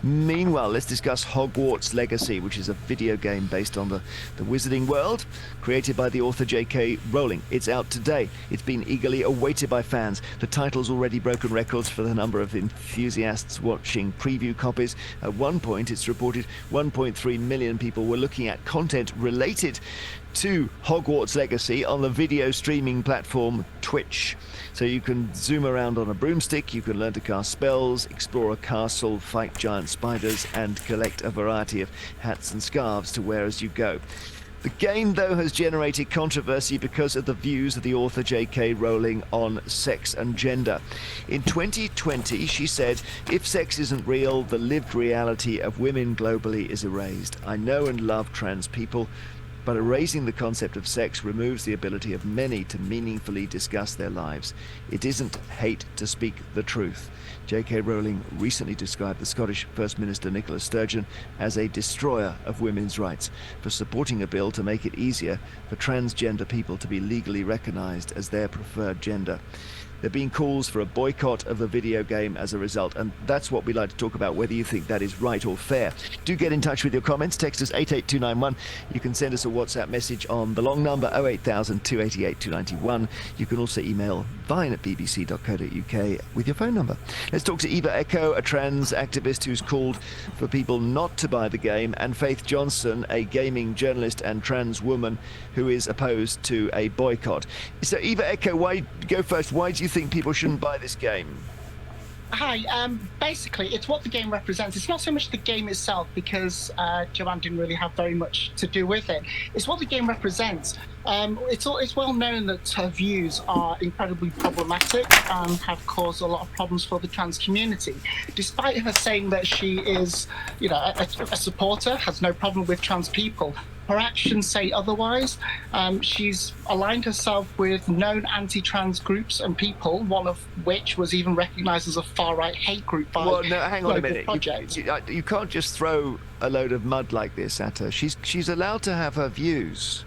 Meanwhile, let's discuss Hogwarts Legacy, which is a video game based on the Wizarding World, created by the author JK Rowling. It's out today. It's been eagerly awaited by fans. The title's already broken records for the number of enthusiasts watching preview copies. At one point, it's reported 1.3 million people were looking at content related to Hogwarts Legacy on the video streaming platform Twitch. So you can zoom around on a broomstick, you can learn to cast spells, explore a castle, fight giant spiders, and collect a variety of hats and scarves to wear as you go. The game, though, has generated controversy because of the views of the author JK Rowling on sex and gender. In 2020, she said, "If sex isn't real, the lived reality of women globally is erased. I know and love trans people, but erasing the concept of sex removes the ability of many to meaningfully discuss their lives. It isn't hate to speak the truth." JK Rowling recently described the Scottish First Minister Nicola Sturgeon as a destroyer of women's rights for supporting a bill to make it easier for transgender people to be legally recognised as their preferred gender. There have been calls for a boycott of the video game as a result, and that's what we'd like to talk about, whether you think that is right or fair. Do get in touch with your comments. Text us 88291. You can send us a WhatsApp message on the long number 08000 288 291. You can also email vine@bbc.co.uk with your phone number. Let's talk to Eva Echo, a trans activist who's called for people not to buy the game, and Faith Johnson, a gaming journalist and trans woman who is opposed to a boycott. So Eva Echo, go first. Why do you think people shouldn't buy this game? Hi, basically it's what the game represents. It's not so much the game itself, because Joanne didn't really have very much to do with it. It's what the game represents. It's well known that her views are incredibly problematic and have caused a lot of problems for the trans community. Despite her saying that she is, a supporter, has no problem with trans people, her actions say otherwise. She's aligned herself with known anti-trans groups and people, one of which was even recognised as a far-right hate group by Well, no, hang on a minute. Project. You can't just throw a load of mud like this at her. She's allowed to have her views.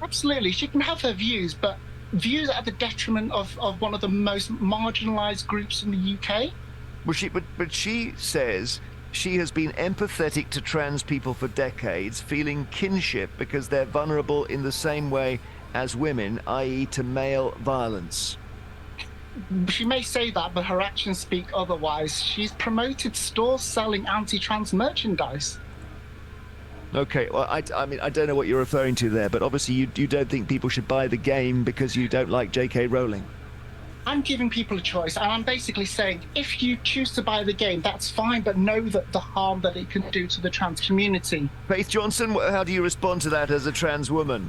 Absolutely, she can have her views, but views at the detriment of one of the most marginalised groups in the UK. Well, but she says she has been empathetic to trans people for decades, feeling kinship because they're vulnerable in the same way as women, i.e. to male violence. She may say that, but her actions speak otherwise. She's promoted stores selling anti-trans merchandise. Okay, well, I mean, I don't know what you're referring to there, but obviously you don't think people should buy the game because you don't like JK Rowling. I'm giving people a choice, and I'm basically saying, if you choose to buy the game, that's fine, but know that the harm that it can do to the trans community. Faith Johnson, how do you respond to that as a trans woman?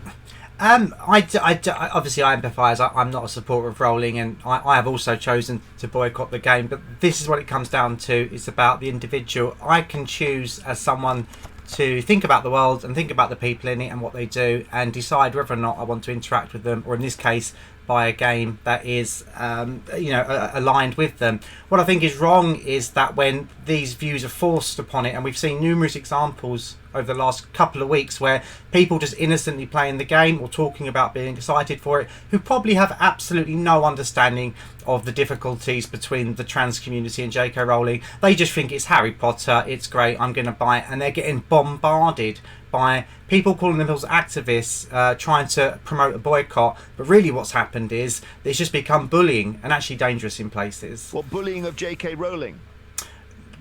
Obviously I empathise. I'm not a supporter of Rowling, and I have also chosen to boycott the game, but this is what it comes down to. It's about the individual. I can choose as someone to think about the world and think about the people in it and what they do, and decide whether or not I want to interact with them, or in this case by a game that is aligned with them. What I think is wrong is that when these views are forced upon it, and we've seen numerous examples over the last couple of weeks where people just innocently playing the game or talking about being excited for it, who probably have absolutely no understanding of the difficulties between the trans community and JK Rowling. They just think it's Harry Potter, it's great, I'm going to buy it, and they're getting bombarded by people calling themselves activists, trying to promote a boycott. But really what's happened is it's just become bullying, and actually dangerous in places. What, bullying of JK Rowling?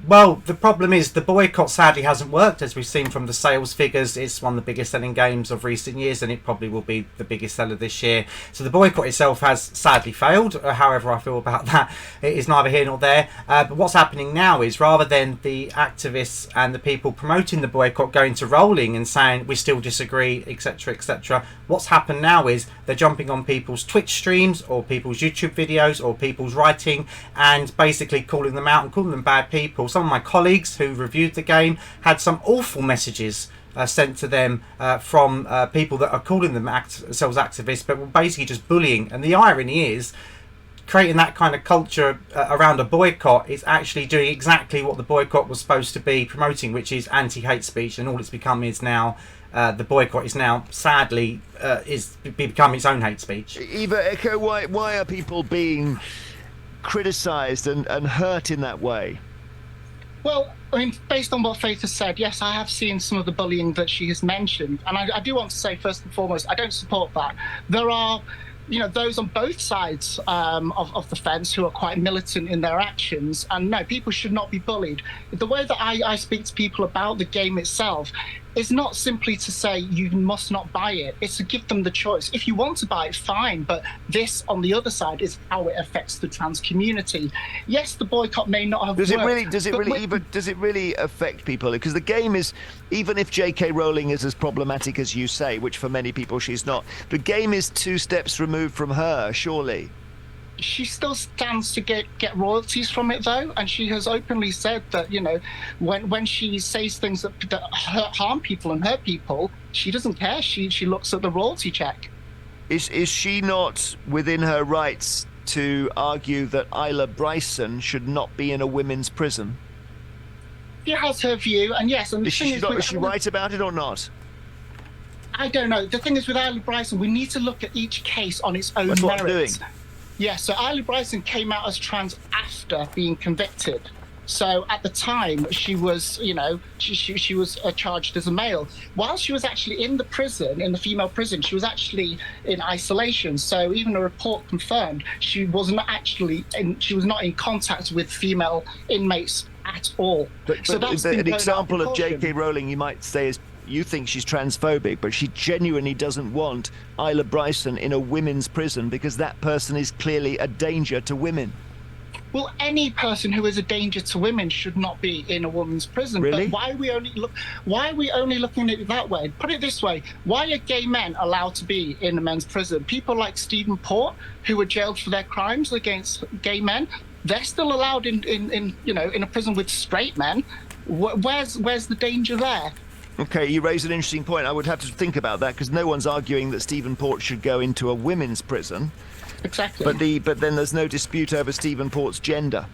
Well, the problem is the boycott sadly hasn't worked, as we've seen from the sales figures. It's one of the biggest selling games of recent years, and it probably will be the biggest seller this year. So the boycott itself has sadly failed. However I feel about that, it is neither here nor there. But what's happening now is, rather than the activists and the people promoting the boycott going to Rowling and saying we still disagree, etc., etc., what's happened now is they're jumping on people's Twitch streams or people's YouTube videos or people's writing and basically calling them out and calling them bad people. Some of my colleagues who reviewed the game had some awful messages sent to them from people that are calling themselves activists, but were basically just bullying. And the irony is, creating that kind of culture around a boycott is actually doing exactly what the boycott was supposed to be promoting, which is anti-hate speech. And all it's become is now the boycott is now sadly is become its own hate speech. Eva Echo, why are people being criticised and hurt in that way? Well, I mean, based on what Faith has said, yes, I have seen some of the bullying that she has mentioned. And I do want to say, first and foremost, I don't support that. There are, those on both sides of the fence who are quite militant in their actions. And no, people should not be bullied. The way that I speak to people about the game itself is not simply to say you must not buy it. It's to give them the choice. If you want to buy it, fine. But this, on the other side, is how it affects the trans community. Yes, the boycott may not have worked. Does it really affect people? Because the game is, even if JK Rowling is as problematic as you say, which for many people she's not, the game is 2 steps removed from her, surely. She still stands to get royalties from it, though, and she has openly said that when she says things that harm people and hurt people, she doesn't care. She looks at the royalty check. Is she not within her rights to argue that Isla Bryson should not be in a women's prison? She has her view, and yes, and is she right about it or not? I don't know. The thing is, with Isla Bryson, we need to look at each case on its own merits. That's what I'm doing. Yeah, so Isla Bryson came out as trans after being convicted. So at the time, she was, she was charged as a male. While she was actually in the prison, in the female prison, she was actually in isolation. So even a report confirmed she was not in contact with female inmates at all. But so that's an example of JK Rowling, you might say, is you think she's transphobic, but she genuinely doesn't want Isla Bryson in a women's prison because that person is clearly a danger to women. Well, any person who is a danger to women should not be in a woman's prison. Really? But why are we only looking at it that way? Put it this way: why are gay men allowed to be in a men's prison? People like Stephen Port, who were jailed for their crimes against gay men, they're still allowed in a prison with straight men. Where's the danger there? Okay, you raise an interesting point. I would have to think about that because no one's arguing that Stephen Port should go into a women's prison. Exactly. But then there's no dispute over Stephen Port's gender.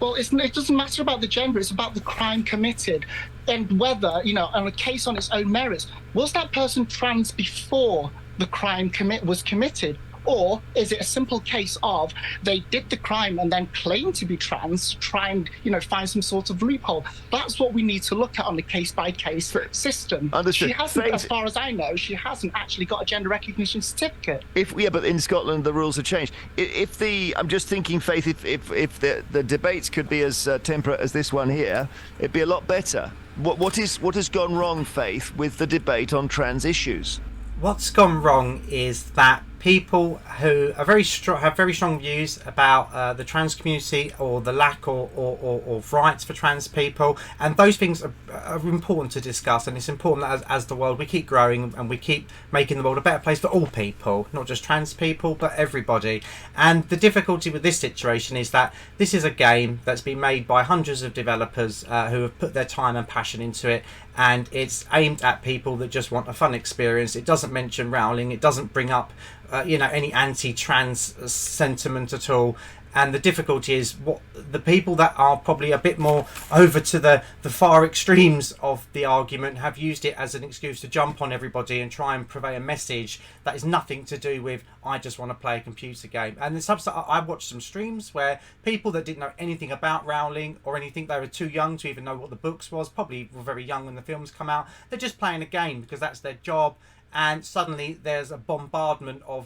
Well, it doesn't matter about the gender. It's about the crime committed and whether, on a case on its own merits, was that person trans before the crime was committed? Or is it a simple case of they did the crime and then claim to be trans to try and, find some sort of loophole? That's what we need to look at on the case-by-case system. Understood. She hasn't, as far as I know, she hasn't actually got a gender recognition certificate. But in Scotland the rules have changed. I'm just thinking, Faith, if the debates could be as temperate as this one here, it'd be a lot better. What has gone wrong, Faith, with the debate on trans issues? What's gone wrong is that people who are have very strong views about the trans community or the lack of rights for trans people, and those things are important to discuss. And it's important that as the world, we keep growing and we keep making the world a better place for all people, not just trans people but everybody. And the difficulty with this situation is that this is a game that's been made by hundreds of developers who have put their time and passion into it, and it's aimed at people that just want a fun experience. It doesn't mention Rowling, it doesn't bring up any anti-trans sentiment at all. And the difficulty is what the people that are probably a bit more over to the far extremes of the argument have used it as an excuse to jump on everybody and try and purvey a message that is nothing to do with I just want to play a computer game. And I watched some streams where people that didn't know anything about Rowling or anything, they were too young to even know what the books was, probably were very young when the films come out, they're just playing a game because that's their job. And suddenly there's a bombardment of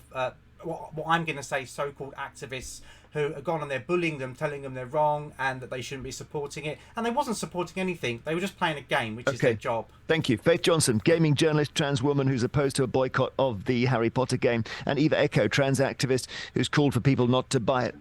what I'm going to say so-called activists who are gone and they're bullying them, telling them they're wrong and that they shouldn't be supporting it. And they wasn't supporting anything. They were just playing a game, which is their job. Thank you. Faith Johnson, gaming journalist, trans woman who's opposed to a boycott of the Harry Potter game, and Eva Echo, trans activist who's called for people not to buy it.